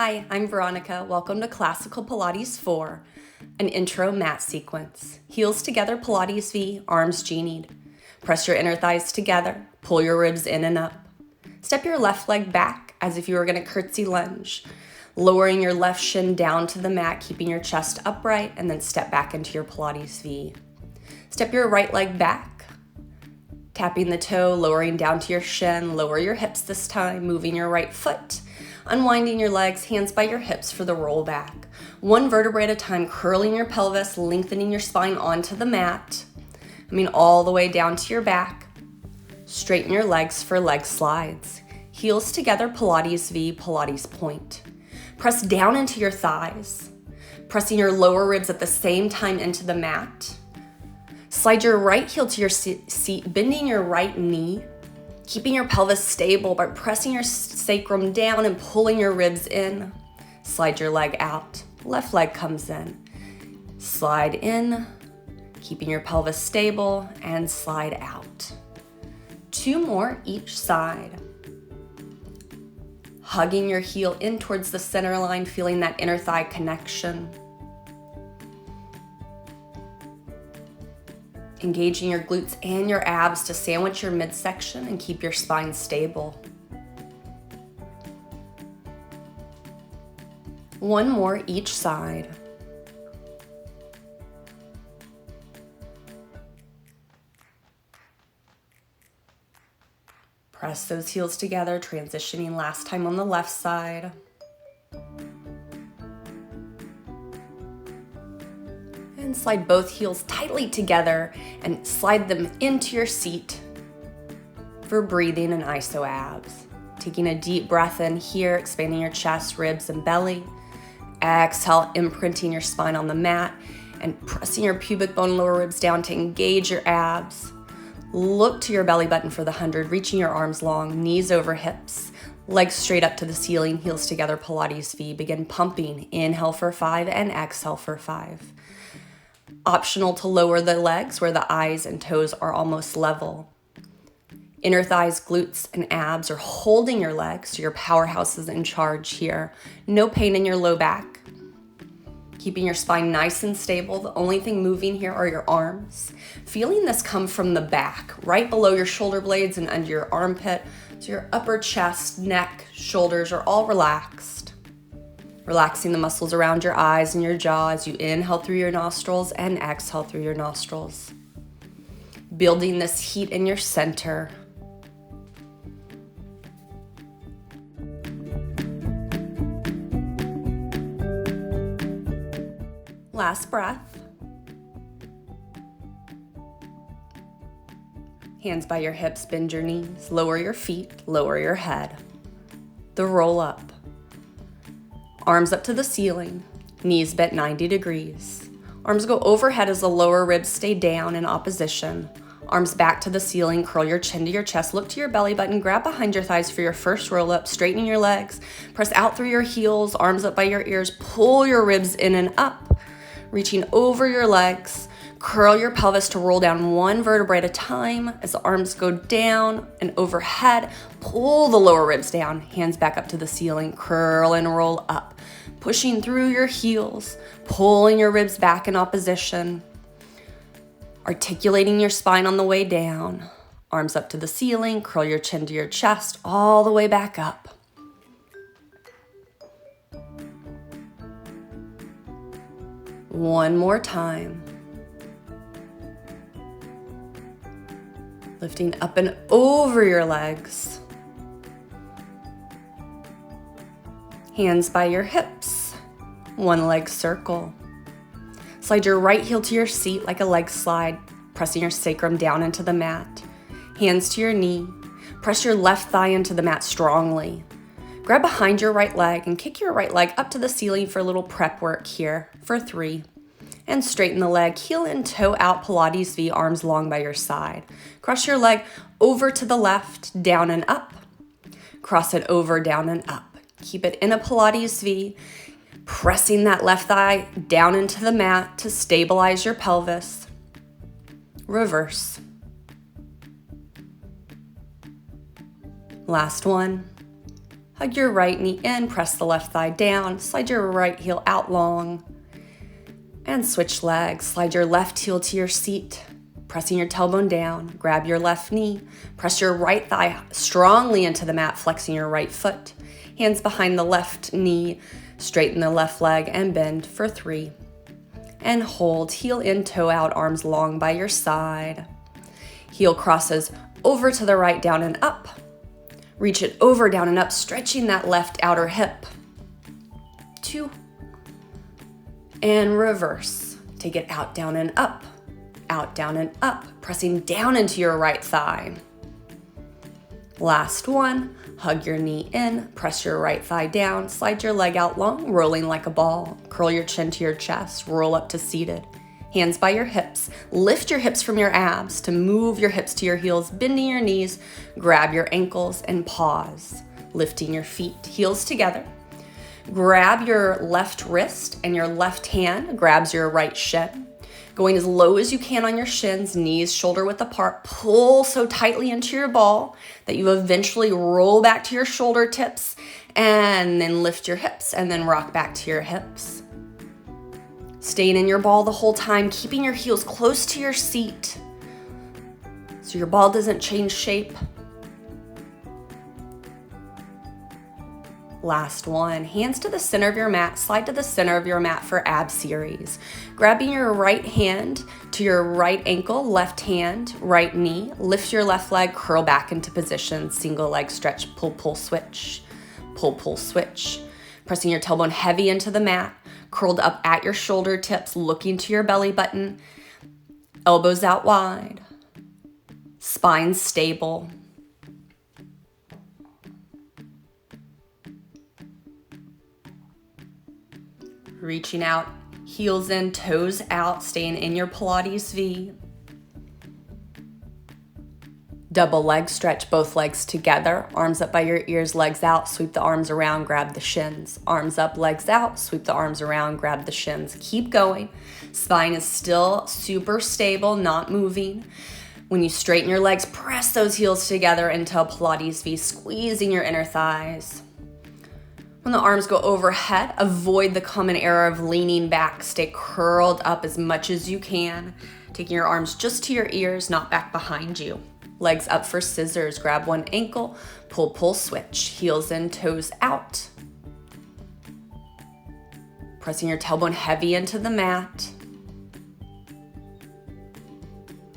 Hi, I'm Veronica. Welcome to Classical Pilates 4, an intro mat sequence. Heels together, Pilates V, arms genied. Press your inner thighs together, pull your ribs in and up. Step your left leg back as if you were going to curtsy lunge, lowering your left shin down to the mat, keeping your chest upright, and then step back into your Pilates V. Step your right leg back, tapping the toe, lowering down to your shin, lower your hips this time, moving your right foot, unwinding your legs, hands by your hips for the roll back. One vertebrae at a time, curling your pelvis, lengthening your spine onto the mat. All the way down to your back. Straighten your legs for leg slides. Heels together, Pilates V, Pilates point. Press down into your thighs, pressing your lower ribs at the same time into the mat. Slide your right heel to your seat, bending your right knee, keeping your pelvis stable by pressing your sacrum down and pulling your ribs in. Slide your leg out. Left leg comes in. Slide in, keeping your pelvis stable, and slide out. 2 more each side. Hugging your heel in towards the center line, feeling that inner thigh connection. Engaging your glutes and your abs to sandwich your midsection and keep your spine stable. 1 more each side. Press those heels together, transitioning last time on the left side. And slide both heels tightly together and slide them into your seat for breathing and iso abs. Taking a deep breath in here, expanding your chest, ribs, and belly. Exhale, imprinting your spine on the mat and pressing your pubic bone, lower ribs down to engage your abs. Look to your belly button for the 100, reaching your arms long, knees over hips, legs straight up to the ceiling, heels together, Pilates V. Begin pumping. Inhale for 5 and exhale for 5. Optional to lower the legs where the eyes and toes are almost level. Inner thighs, glutes, and abs are holding your legs, so your powerhouse is in charge here. No pain in your low back. Keeping your spine nice and stable. The only thing moving here are your arms. Feeling this come from the back, right below your shoulder blades and under your armpit. So your upper chest, neck, shoulders are all relaxed. Relaxing the muscles around your eyes and your jaw as you inhale through your nostrils and exhale through your nostrils. Building this heat in your center. Last breath. Hands by your hips, bend your knees, lower your feet, lower your head. The roll up. Arms up to the ceiling, knees bent 90 degrees. Arms go overhead as the lower ribs stay down in opposition. Arms back to the ceiling, curl your chin to your chest, look to your belly button, grab behind your thighs for your first roll up, straightening your legs, press out through your heels, arms up by your ears, pull your ribs in and up, reaching over your legs, curl your pelvis to roll down 1 vertebrae at a time as the arms go down and overhead, pull the lower ribs down, hands back up to the ceiling, curl and roll up, pushing through your heels, pulling your ribs back in opposition, articulating your spine on the way down, arms up to the ceiling, curl your chin to your chest, all the way back up. One more time. Lifting up and over your legs. Hands by your hips. 1 leg circle. Slide your right heel to your seat like a leg slide, pressing your sacrum down into the mat. Hands to your knee. Press your left thigh into the mat strongly. Grab behind your right leg and kick your right leg up to the ceiling for a little prep work here for 3. And straighten the leg, heel in, toe out, Pilates V, arms long by your side. Cross your leg over to the left, down and up. Cross it over, down and up. Keep it in a Pilates V, pressing that left thigh down into the mat to stabilize your pelvis. Reverse. Last one. Hug your right knee in, press the left thigh down, slide your right heel out long, and switch legs. Slide your left heel to your seat, pressing your tailbone down. Grab your left knee, press your right thigh strongly into the mat, flexing your right foot. Hands behind the left knee, straighten the left leg and bend for 3. And hold, heel in, toe out, arms long by your side. Heel crosses over to the right, down and up. Reach it over, down and up, stretching that left outer hip. 2. And reverse. Take it out, down and up. Out, down and up, pressing down into your right thigh. Last one. Hug your knee in, press your right thigh down, slide your leg out long, rolling like a ball. Curl your chin to your chest, roll up to seated. Hands by your hips. Lift your hips from your abs to move your hips to your heels, bending your knees. Grab your ankles and pause. Lifting your feet, heels together. Grab your left wrist and your left hand grabs your right shin. Going as low as you can on your shins, knees shoulder width apart. Pull so tightly into your ball that you eventually roll back to your shoulder tips and then lift your hips and then rock back to your hips. Staying in your ball the whole time, keeping your heels close to your seat so your ball doesn't change shape. Last one, hands to the center of your mat, slide to the center of your mat for ab series. Grabbing your right hand to your right ankle, left hand, right knee, lift your left leg, curl back into position, single leg stretch, pull, pull, switch, pull, pull, switch. Pressing your tailbone heavy into the mat, curled up at your shoulder tips, looking to your belly button, elbows out wide, spine stable. Reaching out, heels in, toes out, staying in your Pilates V. Double leg stretch, both legs together, arms up by your ears, legs out, sweep the arms around, grab the shins. Arms up, legs out, sweep the arms around, grab the shins. Keep going. Spine is still super stable, not moving. When you straighten your legs, press those heels together into a Pilates V, squeezing your inner thighs. When the arms go overhead, avoid the common error of leaning back. Stay curled up as much as you can, taking your arms just to your ears, not back behind you. Legs up for scissors. Grab one ankle, pull, pull, switch. Heels in, toes out. Pressing your tailbone heavy into the mat.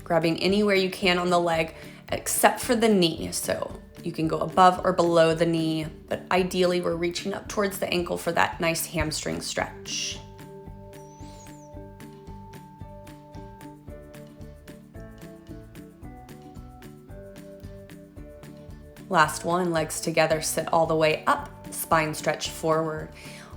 Grabbing anywhere you can on the leg except for the knee. So you can go above or below the knee, but ideally we're reaching up towards the ankle for that nice hamstring stretch. Last one, legs together, sit all the way up, spine stretch forward.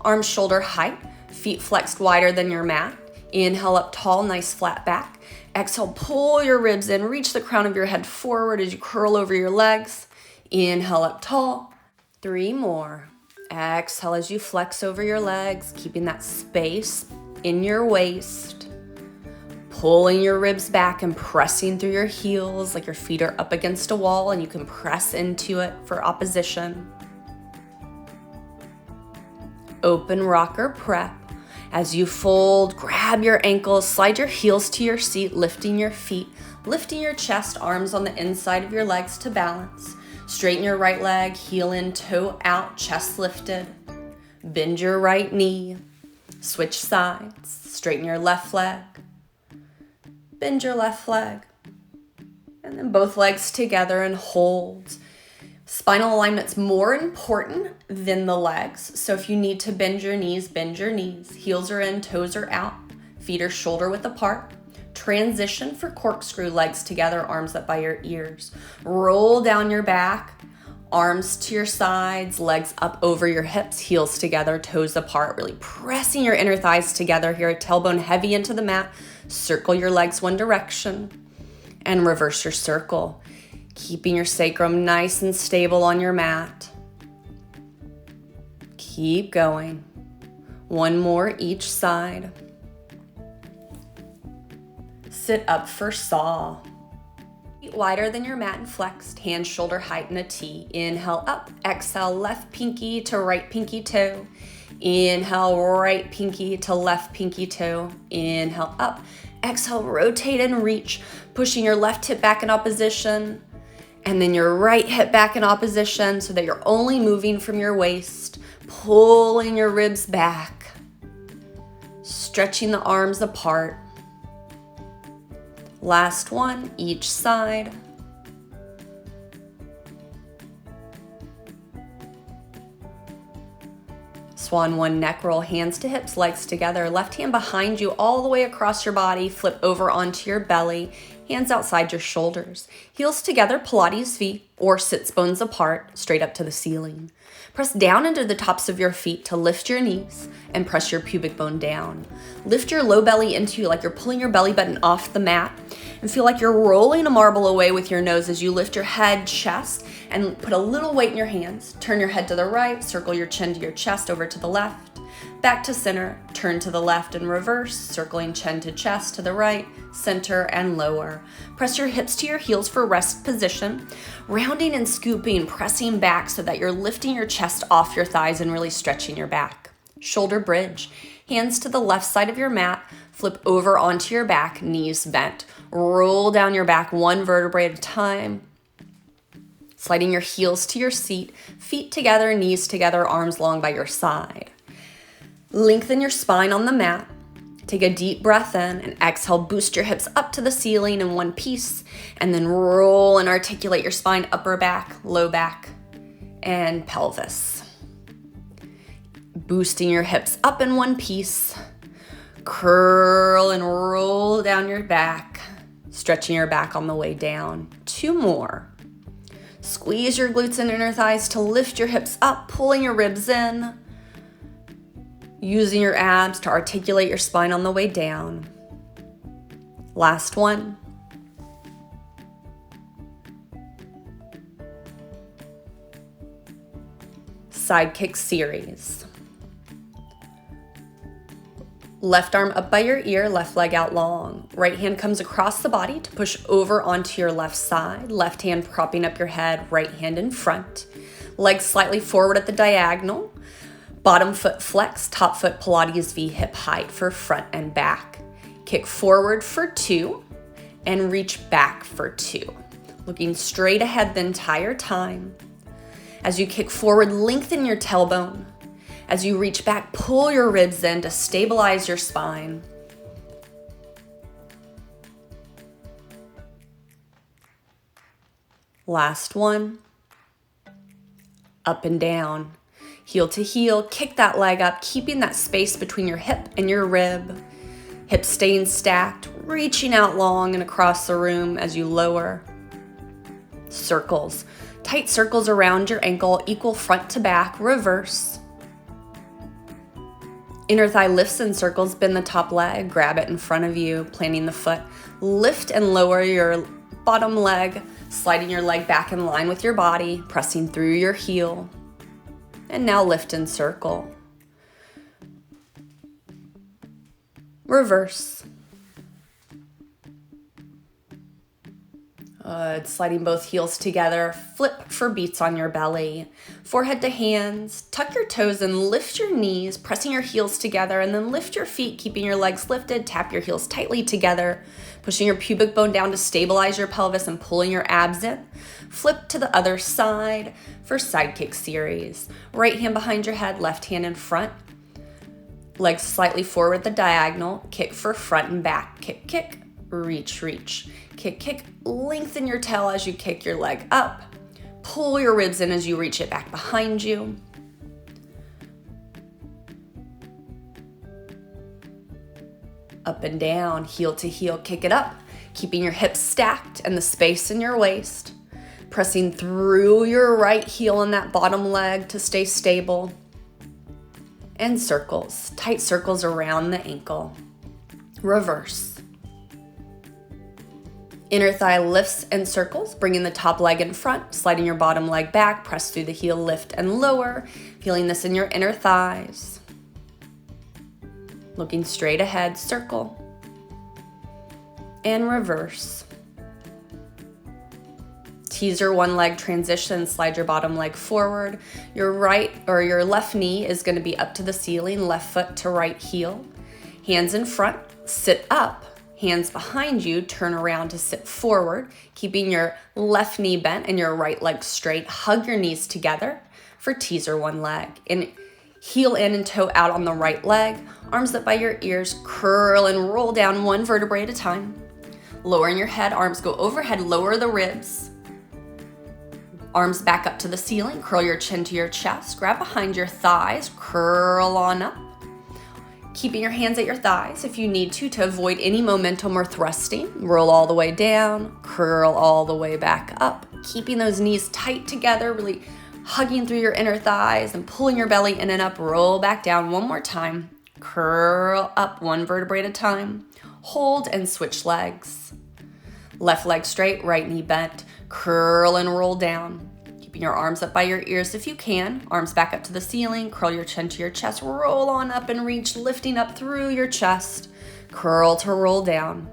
Arms shoulder height, feet flexed wider than your mat. Inhale up tall, nice flat back. Exhale, pull your ribs in, reach the crown of your head forward as you curl over your legs. Inhale up tall. 3 more. Exhale as you flex over your legs, keeping that space in your waist. Pulling your ribs back and pressing through your heels like your feet are up against a wall and you can press into it for opposition. Open rocker prep. As you fold, grab your ankles, slide your heels to your seat, lifting your feet, lifting your chest, arms on the inside of your legs to balance. Straighten your right leg, heel in, toe out, chest lifted. Bend your right knee. Switch sides. Straighten your left leg. Bend your left leg. And then both legs together and hold. Spinal alignment's more important than the legs. So if you need to bend your knees, bend your knees. Heels are in, toes are out. Feet are shoulder width apart. Transition for corkscrew, legs together, arms up by your ears. Roll down your back, arms to your sides, legs up over your hips, heels together, toes apart, really pressing your inner thighs together here, tailbone heavy into the mat. Circle your legs one direction and reverse your circle, keeping your sacrum nice and stable on your mat. Keep going. One more each side. Sit up for saw. Wider than your mat and flexed, hands shoulder height in a T. Inhale up, exhale left pinky to right pinky toe. Inhale right pinky to left pinky toe. Inhale up, exhale rotate and reach, pushing your left hip back in opposition and then your right hip back in opposition so that you're only moving from your waist, pulling your ribs back, stretching the arms apart. Last one, each side. Swan 1 neck roll, hands to hips, legs together. Left hand behind you all the way across your body. Flip over onto your belly, hands outside your shoulders. Heels together, Pilates V, or sits bones apart, straight up to the ceiling. Press down into the tops of your feet to lift your knees and press your pubic bone down. Lift your low belly into you like you're pulling your belly button off the mat and feel like you're rolling a marble away with your nose as you lift your head, chest, and put a little weight in your hands. Turn your head to the right, circle your chin to your chest, over to the left, back to center, turn to the left and reverse, circling chin to chest to the right, center and lower. Press your hips to your heels for rest position, rounding and scooping, pressing back so that you're lifting your chest off your thighs and really stretching your back. Shoulder bridge, hands to the left side of your mat, flip over onto your back, knees bent. Roll down your back one vertebrae at a time, sliding your heels to your seat, feet together, knees together, arms long by your side. Lengthen your spine on the mat. Take a deep breath in and exhale, boost your hips up to the ceiling in one piece, and then roll and articulate your spine, upper back, low back, and pelvis. Boosting your hips up in one piece, curl and roll down your back, stretching your back on the way down. 2 more. Squeeze your glutes and inner thighs to lift your hips up, pulling your ribs in, using your abs to articulate your spine on the way down. Last one. Side kick series. Left arm up by your ear, left leg out long. Right hand comes across the body to push over onto your left side. Left hand propping up your head, right hand in front. Legs slightly forward at the diagonal. Bottom foot flex, top foot Pilates V, hip height for front and back. Kick forward for 2 and reach back for 2. Looking straight ahead the entire time. As you kick forward, lengthen your tailbone. As you reach back, pull your ribs in to stabilize your spine. Last one. Up and down. Heel to heel, kick that leg up, keeping that space between your hip and your rib. Hips staying stacked, reaching out long and across the room as you lower. Circles. Tight circles around your ankle, equal front to back, reverse. Inner thigh lifts in circles, bend the top leg, grab it in front of you, planting the foot. Lift and lower your bottom leg, sliding your leg back in line with your body, pressing through your heel. And now lift and circle. Reverse. Sliding both heels together, flip for beats on your belly. Forehead to hands, tuck your toes and lift your knees, pressing your heels together, and then lift your feet, keeping your legs lifted. Tap your heels tightly together, pushing your pubic bone down to stabilize your pelvis and pulling your abs in. Flip to the other side for side kick series. Right hand behind your head, left hand in front. Legs slightly forward the diagonal, kick for front and back. Kick, kick, reach, reach. Kick, kick, lengthen your tail as you kick your leg up. Pull your ribs in as you reach it back behind you. Up and down, heel to heel, kick it up, keeping your hips stacked and the space in your waist. Pressing through your right heel and that bottom leg to stay stable. And circles, tight circles around the ankle. Reverse. Inner thigh lifts and circles, bringing the top leg in front, sliding your bottom leg back, press through the heel, lift and lower, feeling this in your inner thighs. Looking straight ahead, circle. And reverse. Teaser one leg transition, slide your bottom leg forward. Your right or your left knee is going to be up to the ceiling, left foot to right heel. Hands in front, sit up. Hands behind you, turn around to sit forward, keeping your left knee bent and your right leg straight. Hug your knees together for teaser one leg. And heel in and toe out on the right leg. Arms up by your ears, curl and roll down one vertebrae at a time. Lowering your head, arms go overhead, lower the ribs. Arms back up to the ceiling, curl your chin to your chest, grab behind your thighs, curl on up. Keeping your hands at your thighs if you need to avoid any momentum or thrusting. Roll all the way down, curl all the way back up. Keeping those knees tight together, really hugging through your inner thighs and pulling your belly in and up. Roll back down one more time. Curl up one vertebrae at a time. Hold and switch legs. Left leg straight, right knee bent. Curl and roll down. Keeping your arms up by your ears if you can. Arms back up to the ceiling. Curl your chin to your chest. Roll on up and reach, lifting up through your chest. Curl to roll down.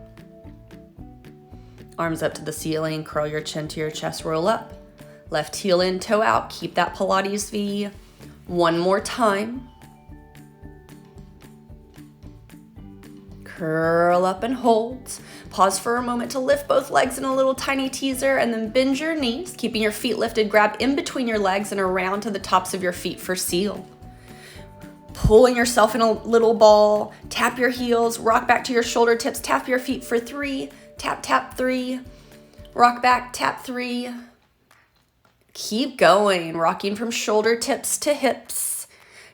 Arms up to the ceiling. Curl your chin to your chest. Roll up. Left heel in, toe out. Keep that Pilates V. One more time. Curl up and hold. Pause for a moment to lift both legs in a little tiny teaser and then bend your knees, keeping your feet lifted. Grab in between your legs and around to the tops of your feet for seal. Pulling yourself in a little ball. Tap your heels, rock back to your shoulder tips, tap your feet for 3. Tap, tap 3. Rock back, tap 3. Keep going, rocking from shoulder tips to hips.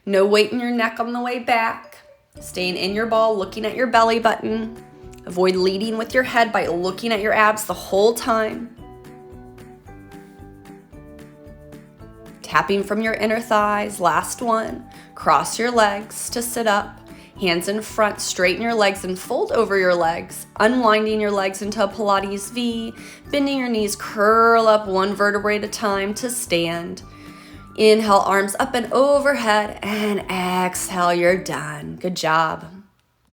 No weight in your neck on the way back. Staying in your ball, looking at your belly button. Avoid leading with your head by looking at your abs the whole time. Tapping from your inner thighs, last one. Cross your legs to sit up. Hands in front, straighten your legs and fold over your legs. Unwinding your legs into a Pilates V. Bending your knees, curl up one vertebrae at a time to stand. Inhale, arms up and overhead, and exhale, you're done. Good job.